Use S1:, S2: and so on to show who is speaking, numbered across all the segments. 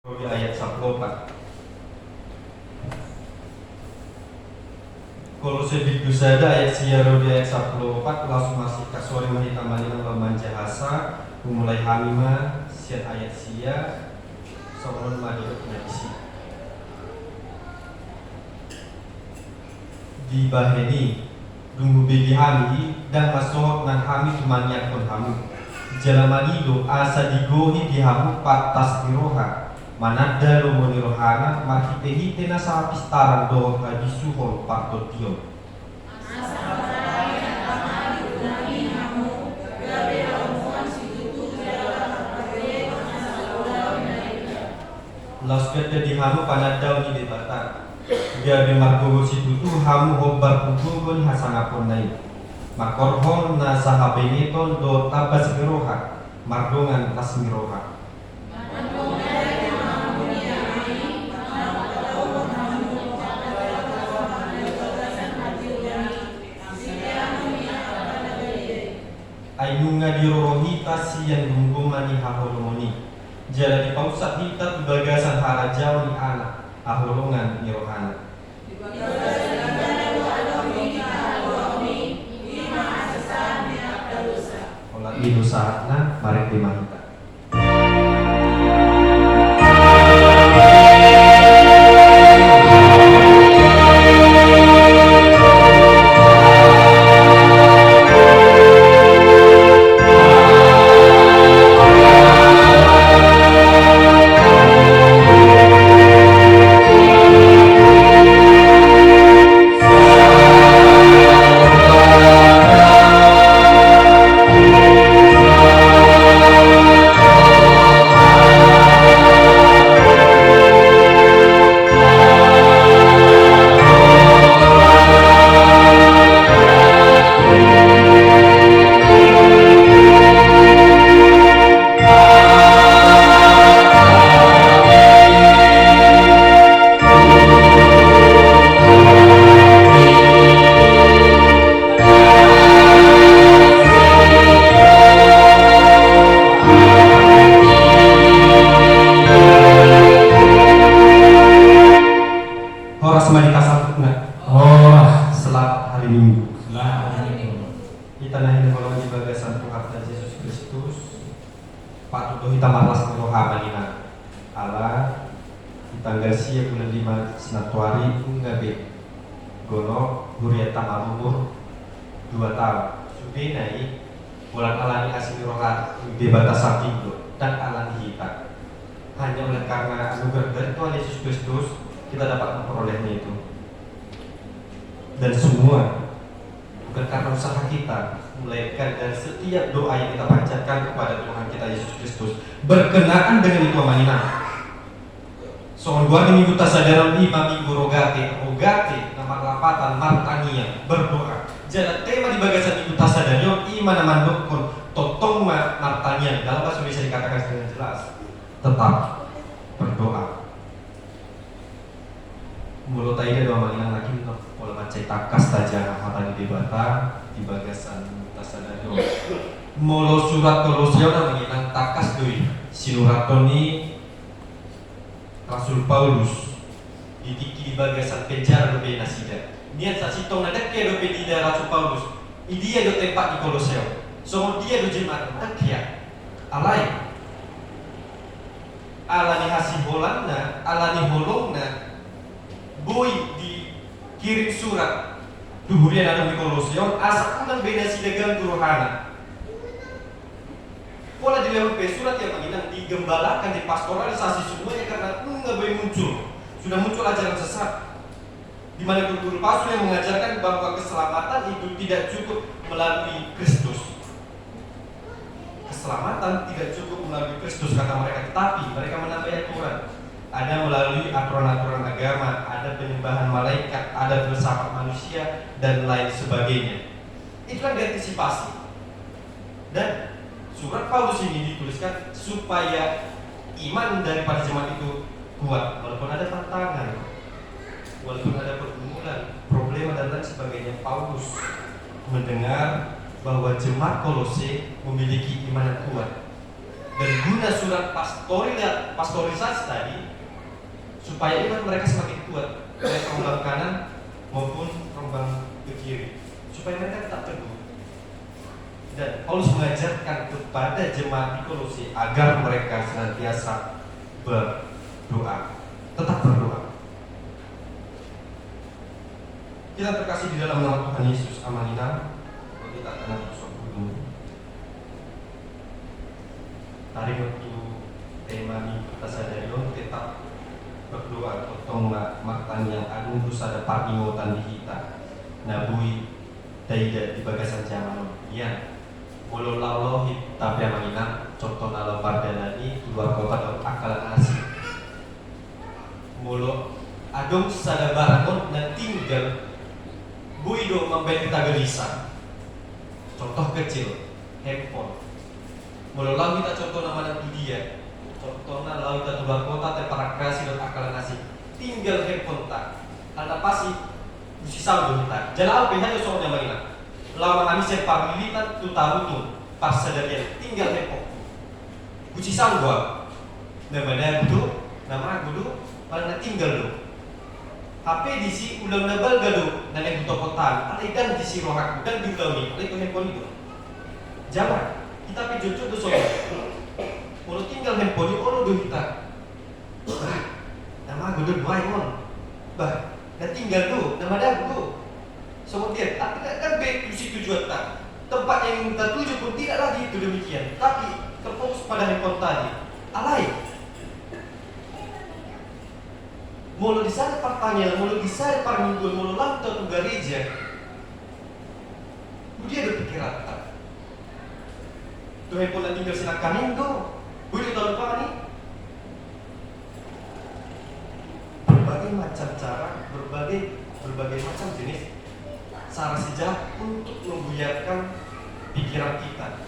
S1: Di ayat 14. Kalau sedikit ada ayat siaro di ayat 14 langsung masih kasori mahita malina laman jahasa memulai hamima siat ayat sia soalun madurut najisi di baheni dungu begi hami dan masuk nan hami tumaniak pun hamu jalamani do asa digohi di hamu patas diroha manada lo moni rohana makipehite na sa pistaran do hadisuhol pakto tiyo laskete di hamu panadaw ni debata dia be margogo situtu hamu hobbar kugugon hasanapon nai makorhon na sahabeneton do tabas miroha mardongan tas miroha ainunga dirorohita siyan gunggumani haholomoni jala di pausat hita bagasan harajau ni anak aholongan ni rohana olah ilu saatna mari dimahita dan semua bukan karena usaha kita, melainkan dan setiap doa yang kita panjatkan kepada Tuhan kita Yesus Kristus berkenaan dengan itu amanina. Soal dua minggu tasadaran 5 minggu rogate nama lapatan martania berdoa. Jadi tema di bagasan minggu tasadaran iman namandokon totong martania dalam bahasa Indonesia dikatakan dengan jelas tetap berdoa. Mulut aida doa manginang lagi pola macai takas taja hata di debata di bagasan tasadario molo surat Kolosiana menginang takas doi sinuratoni Rasul Paulus ditiki di bagasan penjara dobe nasida niat sasitong nadak ke dobe di Rasul Paulus idia do tempat di Koloseo so dia do jemaat nakia alai alani hasibolanna alani holongna boy dikirim surat duhurian ada di Kolosion asa unang beda sidagang rohana pola dilewat surat yang menginang digembalakan dipastoralisasi semuanya karena nggak boleh muncul sudah muncul ajaran sesat di mana guru-guru palsu yang mengajarkan bahwa keselamatan itu tidak cukup melalui Kristus keselamatan tidak cukup melalui Kristus kata mereka tetapi mereka menambah aturan ada melalui aturan-aturan agama, ada penyembahan malaikat, ada filsafat manusia, dan lain sebagainya. Itulah diantisipasi. Dan surat Paulus ini dituliskan supaya iman daripada jemaat itu kuat, walaupun ada tantangan, walaupun ada pergumulan, problema dan lain sebagainya. Paulus mendengar bahwa jemaat Kolose memiliki iman yang kuat. dan guna surat pastorisasi tadi supaya iman mereka semakin kuat, baik rombang kanan maupun rombang ke kiri, supaya mereka tetap teguh. Dan Paulus mengajarkan kepada jemaat di Kolose agar mereka senantiasa berdoa, tetap berdoa. Kita terkasih di dalam nama Tuhan Yesus, amanina. Kita akan bersuara dulu. Hari waktu tema ni kita sadari tetap berdoa tentang maktan yang agung tu sada partingotan di kita nabui daida di bagasan zaman ya mulu laulo tapi amangina contoh nalau pardana ni luar kota atau akal asih mulu adong sada barangon na tinggal buido membeli kita gelisah. Contoh kecil handphone mulu lau kita contoh nama dia. Contohnya lalu kita tubar kota teparak kreasi dan akal nasi tinggal handphone tak ada pasti bisa saldo kita jalan apa yang soalnya mana lama kami separ militan tu tahu tu pas sadarian tinggal handphone bisa saldo nama dulu nama dulu mana tinggal dulu HP di si ulang nabal gado dan yang butuh kota ada dan di si rohak dan di ulang ini itu handphone itu jangan kita pijujur tu soalnya kalau tinggal handphone itu orang kita nama gue dua iPhone bah dan tinggal tu nama dah tu kemudian kan baik di tujuan tak tempat yang kita tuju pun tidak lagi itu demikian tapi terfokus pada handphone tadi alai mulu di sana pertanyaan mulu di sana permingguan mulu lantai tu gereja dia ada pikiran tak tu handphone yang tinggal silakan minggu boleh tahu apa nih? Berbagai macam cara, berbagai macam jenis cara sejarah untuk membuyarkan pikiran kita,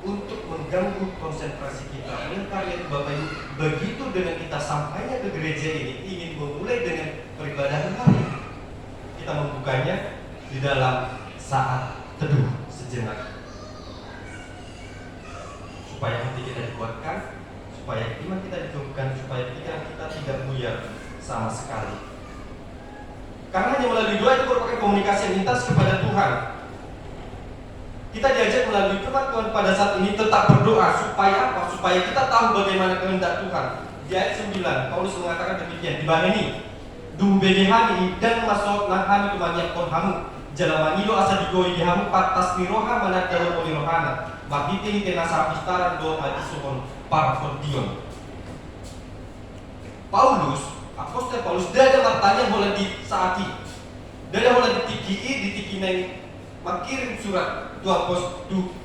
S1: untuk mengganggu konsentrasi kita. Oleh karena itu Bapak Ibu, begitu dengan kita sampainya ke gereja ini ingin memulai dengan peribadahan hari, kita membukanya di dalam saat teduh sejenak. Supaya hati kita dikuatkan, supaya iman kita ditumbuhkan, supaya pikiran kita tidak buyar sama sekali. Karena hanya melalui doa itu merupakan komunikasi yang intens kepada Tuhan. Kita diajak melalui firman Tuhan pada saat ini tetap berdoa supaya apa? Supaya kita tahu bagaimana kehendak Tuhan. Di ayat 9, Paulus mengatakan demikian, dibahani duh begehani dan masuk nahani kemanyak konhamu jalan manido asa digoi dihamu patas miroha mana dalam rohana. Magiti kena sapistaran doang hati suhon para fordion. Paulus, apostol Paulus, dia ada martanya boleh di saati, dia ada boleh ditiki neng makirim surat dua pos tu.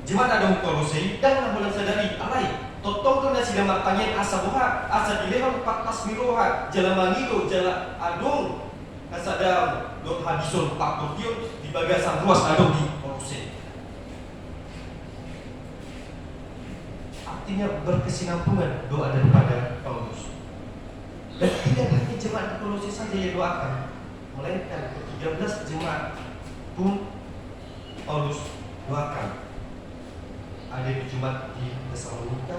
S1: Jemaat ada Kolose dan boleh sadari, alai, totong tu nasi dan martanya asa boha, asa dilehan patas miroha, jalan manido, jalan adong, asa dalam doang hadison pak fordion di bagasan ruas adong di Kolose. Artinya berkesinambungan doa daripada Paulus. Dan tidak hanya jemaat di Kolose saja yang doakan, melainkan ke-13 jemaat pun Paulus doakan. Ada di jemaat di Tesalonika,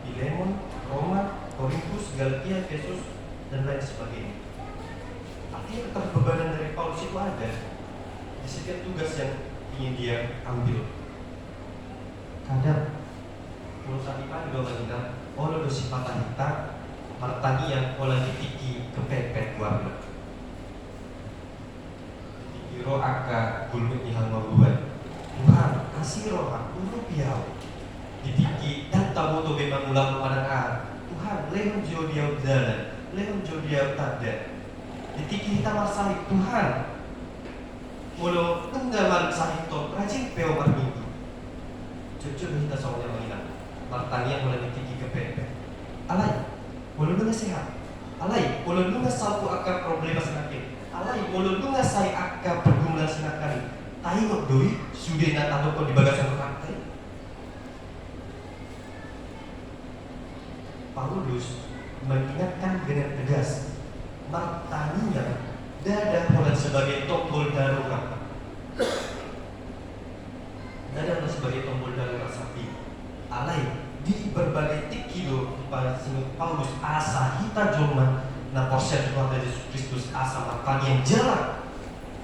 S1: Filemon, Roma, Korintus, Galatia, Efesus, dan lain sebagainya. Artinya keterbebanan dari Paulus itu ada di setiap tugas yang ingin dia ambil. Kadang urusan iman juga mengingat orang bersifat kita martani yang olah ditiki kepepet keluarga ditiki roh aka gulmit yang membuat Tuhan kasih roh aku rupiah ditiki dan tamu tu memang ulang mendengar Tuhan lehon jauh dia jalan lehon jauh dia tada ditiki kita marsali Tuhan mulu enggak sahih to rajin peo minggu jujur kita soalnya mengingat martani yang mulai ditiki ke pepe alai, boleh lu sehat alai, boleh lu salpu akar problema semakin alai, boleh lu say akar pergumulan semakin tahi doi sudah nak tahu kau di bagasan rantai Paulus mengingatkan dengan tegas martani yang dada mulai sebagai tombol darurat dada mulai sebagai tombol darurat sapi alai di berbagai tikido Paulus asa hita joman na porsian Tuhan Yesus Kristus asa makan yang jalan.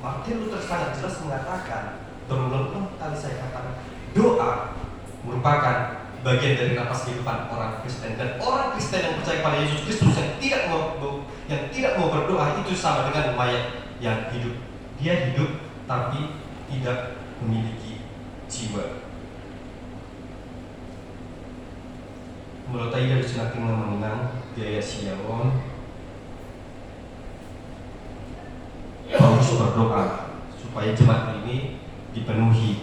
S1: Martin Luther sangat jelas mengatakan, berulang-ulang kali saya katakan, doa merupakan bagian dari napas kehidupan orang Kristen, dan orang Kristen yang percaya pada Yesus Kristus yang tidak mau berdoa itu sama dengan mayat yang hidup. Dia hidup tapi tidak memiliki jiwa. Menurut saya dari sinating menang biaya siawon, Paulus berdoa supaya jemaat ini dipenuhi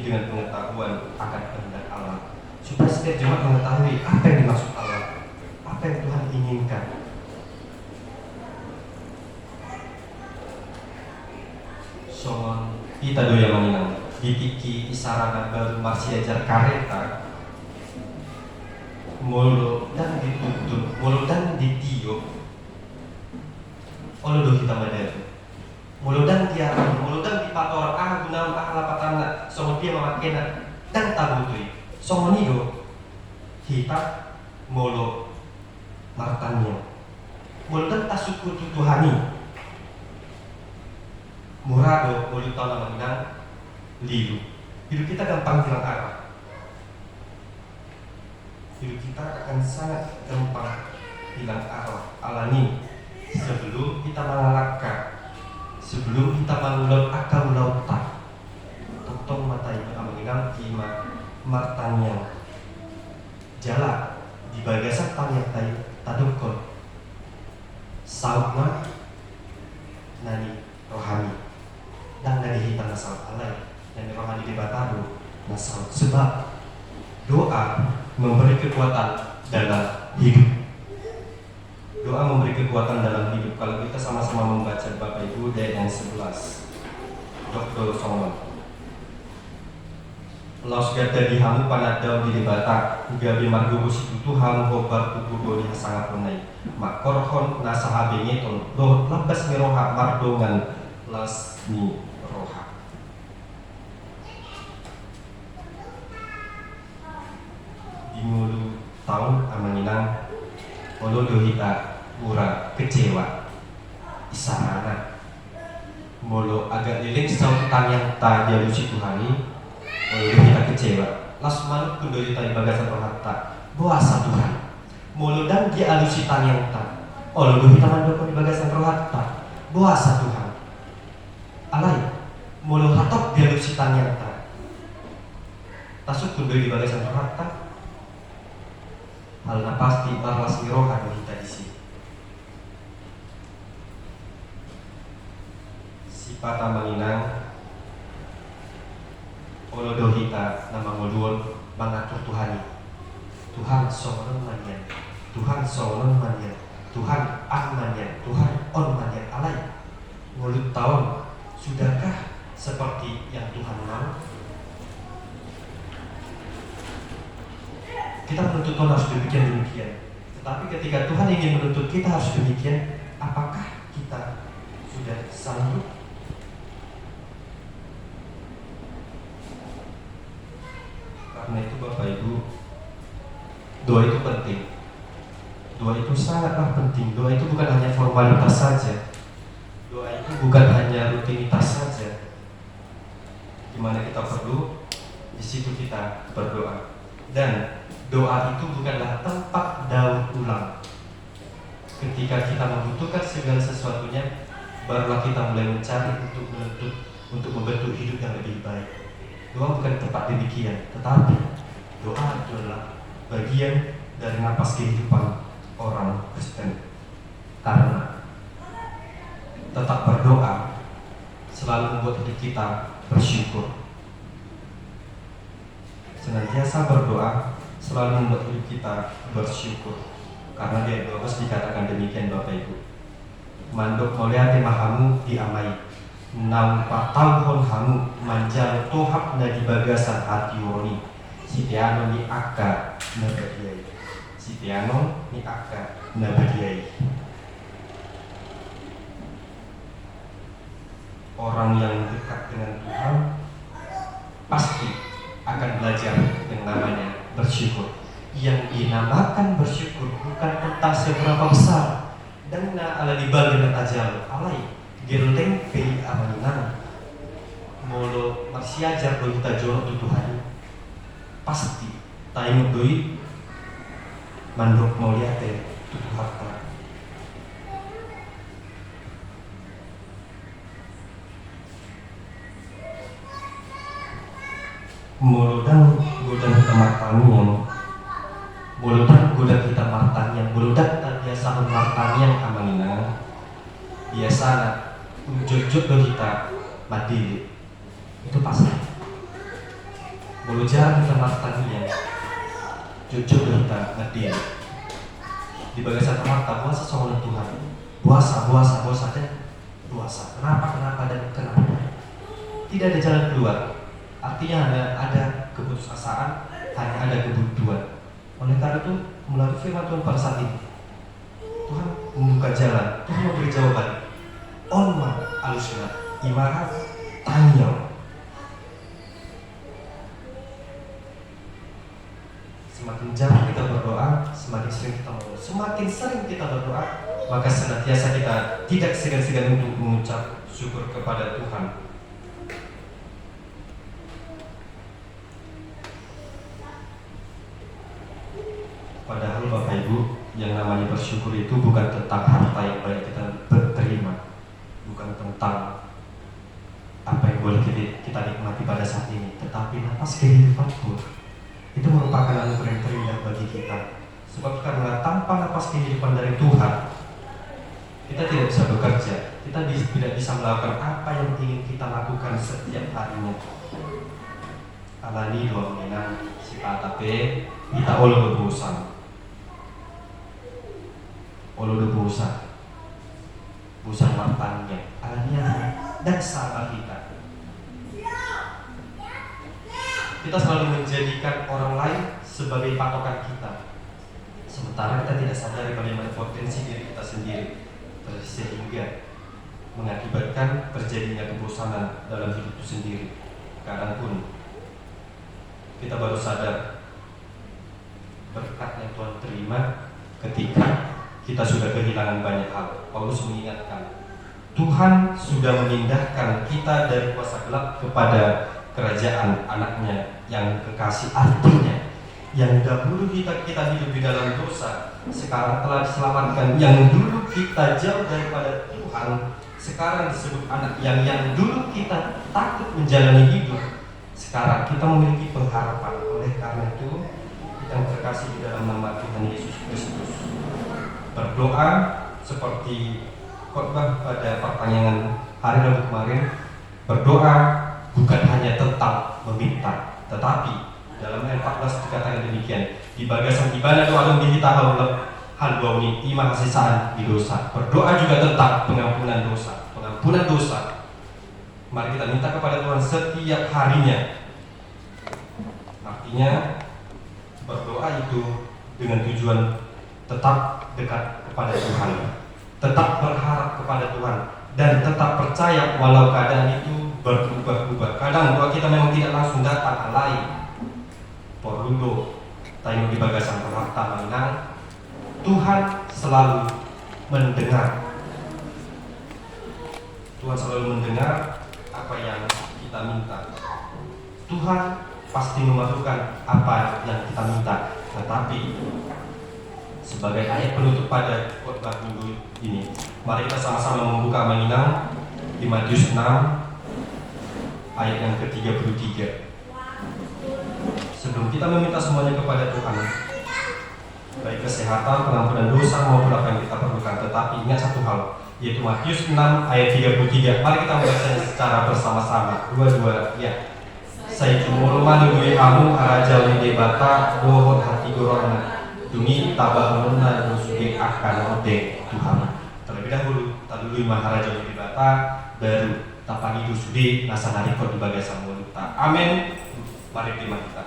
S1: dengan pengetahuan akan kehendak Allah, supaya setiap jemaat mengetahui apa yang dimaksud Allah, apa yang Tuhan inginkan. Songon kita doya menginang ditiki isarana baru masih ajar kareta mulu dan dituntut, mulu dan ditiup oleh doh kita madari, mulu dan tiarang, mulu dan dipator gunawan lapatana, songon dia memakena dan tabutui, songon nido kita mulu martanya, mulu dan tasukur tutuhani, murado mulu tau nama menang lilu. Hidup kita gampang hilang arah. Hidup kita akan sangat gampang hilang arah. Alani sebelum kita mengalahkan, sebelum kita mengulur akal lautan, totong mata ibu menginang ima martanya jala di bagasan panyatai tadukon sautna nani rohani dan nani hitam saut alai nani rohani di batado na saut, sebab doa memberi kekuatan dalam hidup. Doa memberi kekuatan dalam hidup. Kalau kita sama-sama membaca Bapak Ibu ayat yang 11, Dr. Solomon. Laus gada di hamu panadau di debata gabi margobo situtu hamu hobar tubuh di sangat menai makorhon nasaha bengeton loh lepas miroha mardongan las ni roha. Di mulu tahun amanginang olo dohita ura kecewa isarana molo agak liling sautan yang tak dialusi Tuhani olo dohita kecewa lasman kundohita ibagasan rohata buasa Tuhan molo dan dia alusi tan yang tak olo dohita mandoko ibagasan rohata buasa Tuhan alai molo hatok dialusi tan yang tak tasuk kundohita ibagasan rohata hal na pasti marlas miroha dohita di sini. Sipata menginang olo dohita nama ngoluon mengatur Tuhani. Tuhan sonon manyan, Tuhan sonon manyan, Tuhan manyan, Tuhan on manyan alai. Ngulut tahun, sudahkah seperti yang Tuhan mau? Kita menuntut Tuhan harus demikian. Tetapi ketika Tuhan ingin menuntut kita harus demikian, apakah kita sudah sanggup? Karena itu Bapak Ibu, doa itu penting. Doa itu sangatlah penting. Doa itu bukan hanya formalitas saja. Doa itu bukan hanya rutinitas saja. Di mana kita perlu, di situ kita berdoa. Dan doa itu bukanlah tempat daur ulang. Ketika kita membutuhkan segala sesuatunya, barulah kita mulai mencari untuk membentuk hidup yang lebih baik. Doa bukan tempat demikian, tetapi doa adalah bagian dari napas kehidupan orang Kristen. Karena tetap berdoa selalu membuat hidup kita bersyukur. Senantiasa berdoa selalu membuat hidup kita bersyukur. Karena di ayat 12 dikatakan demikian Bapak Ibu. Mandok moliate mahamu diamai nampa tauhon hamu manjal tohap na di bagasan hati woni sitiano ni akka nabadiai sitiano ni akka nabadiai. Orang yang dekat dengan Tuhan pasti akan belajar menambahkan bersyukur bukan tentang seberapa besar dan ala dibal dengan tajam alai gerleng pei amanina molo marsiajar do kita jorok tu Tuhan pasti taimut doi mandok mau lihat tu harta muludan godang kita martanian muludan godang kita martanian muludan tak biasa martanian amanina biasa ujud-ujud do kita mati itu pasti muludan kita martanian jujur do kita mati di bagasan marta puasa soal Tuhan puasa dan puasa kenapa dan kenapa tidak ada jalan keluar. Artinya ada keputusasaan, hanya ada kebutuhan. Oleh karena itu, melalui firman Tuhan pada saat ini, Tuhan membuka jalan, Tuhan memberi jawaban. Onma alusna imarat tanya. Semakin jarang kita berdoa, semakin sering kita mengeluh. Semakin sering kita berdoa, maka senantiasa kita tidak segan-segan untuk mengucap syukur kepada Tuhan. Padahal Bapak Ibu, yang namanya bersyukur itu bukan tentang harta yang banyak kita terima, bukan tentang apa yang boleh kita nikmati pada saat ini, tetapi nafas kehidupan pun itu merupakan anugerah yang terindah bagi kita. Sebab karena tanpa nafas kehidupan dari Tuhan, kita tidak bisa bekerja, kita tidak bisa melakukan apa yang ingin kita lakukan setiap harinya. Alani doa mengenang si patape kita olo berbosan. Olo berbosan. Bosan martanya, alania dan sabar kita. Kita selalu menjadikan orang lain sebagai patokan kita, sementara kita tidak sadar bagaimana potensi diri kita sendiri, sehingga mengakibatkan terjadinya kebosanan dalam hidup itu sendiri. Kadang pun kita baru sadar berkat yang Tuhan terima ketika kita sudah kehilangan banyak hal. Paulus mengingatkan, Tuhan sudah memindahkan kita dari kuasa gelap kepada kerajaan anaknya yang kekasih. Artinya yang dahulu kita hidup di dalam dosa sekarang telah diselamatkan. Yang dulu kita jauh daripada Tuhan sekarang disebut anak. Yang dulu kita takut menjalani hidup sekarang kita memiliki pengharapan. Oleh karena itu kita terkasih di dalam nama Tuhan Yesus Kristus, berdoa seperti khotbah pada pertanyaan hari Rabu kemarin. Berdoa bukan hanya tentang meminta, tetapi dalam ayat 14 dikatakan demikian, di bagasan ibana doa dan dihita hal bauni imah sisaan di dosa. Berdoa juga tentang pengampunan dosa. Mari kita minta kepada Tuhan setiap harinya. Artinya berdoa itu dengan tujuan tetap dekat kepada Tuhan, tetap berharap kepada Tuhan, dan tetap percaya walau keadaan itu berubah-ubah. Kadang doa kita memang tidak langsung datang alai. Porlundo tayo di bagasan perharta menang. Tuhan selalu mendengar. Tuhan selalu mendengar apa yang kita minta. Tuhan pasti memakbulkan apa yang kita minta. Tetapi sebagai ayat penutup pada khotbah minggu ini, mari kita sama-sama membuka menginang di Matius 6 ayat yang ke-33. Sebelum kita meminta semuanya kepada Tuhan, baik kesehatan, pengampunan dosa maupun apa yang kita perlukan, tetapi ingat satu hal, yaitu Matius 6 ayat 33. Mari kita membacanya secara bersama-sama. Dua-dua ya. Saya cuma malu kamu araja di bata dohot hati dorona demi tabah menuna musuhi akan ode Tuhan. Terlebih dahulu tadului maharaja di bata baru tapani dusudi nasanari kod di bagasan multa. Amin. Mari terima kita.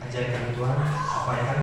S1: Ajari kami Tuhan, supaya kami